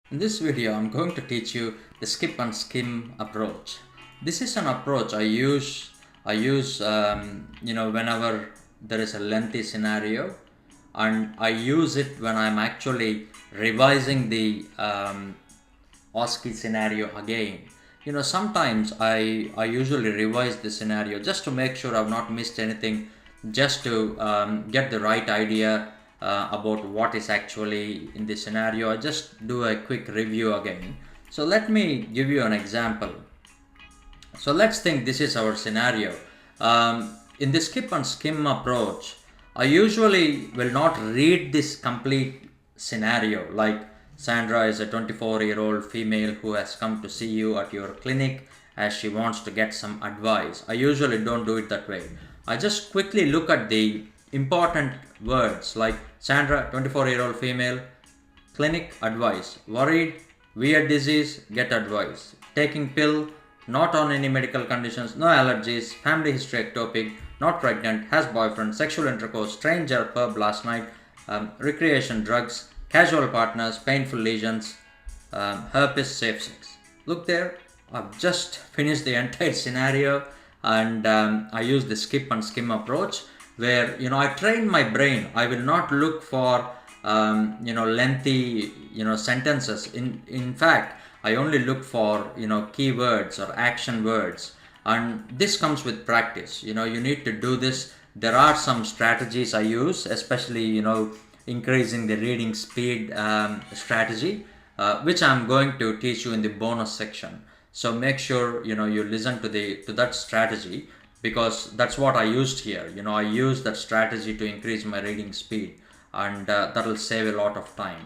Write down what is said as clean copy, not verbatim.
In this video, I'm going to teach you the skip and skim approach. This is an approach I use whenever there is a lengthy scenario, and I use it when I'm actually revising the OSCE scenario again. Sometimes I usually revise the scenario just to make sure I've not missed anything, just to get the right idea about what is actually in the scenario. I just do a quick review again. So let me give you an example. So let's think this is our scenario. In the skip and skim approach, I usually will not read this complete scenario, like Sandra is a 24-year-old female who has come to see you at your clinic as she wants to get some advice. I usually don't do it that way. I just quickly look at the important words like Sandra, 24-year-old female, clinic, advice, worried, weird disease, get advice, taking pill, not on any medical conditions, no allergies, family history ectopic, not pregnant, has boyfriend, sexual intercourse, stranger pub last night, recreation drugs, casual partners, painful lesions, herpes, safe sex. Look there, I've just finished the entire scenario, and I use the skip and skim approach where I train my brain. I will not look for lengthy sentences. In fact, I only look for keywords or action words, and this comes with practice. You need to do this. There are some strategies I use, especially increasing the reading speed strategy, which I'm going to teach you in the bonus section. So make sure you listen to that strategy, because that's what I used here. I used that strategy to increase my reading speed, and that will save a lot of time.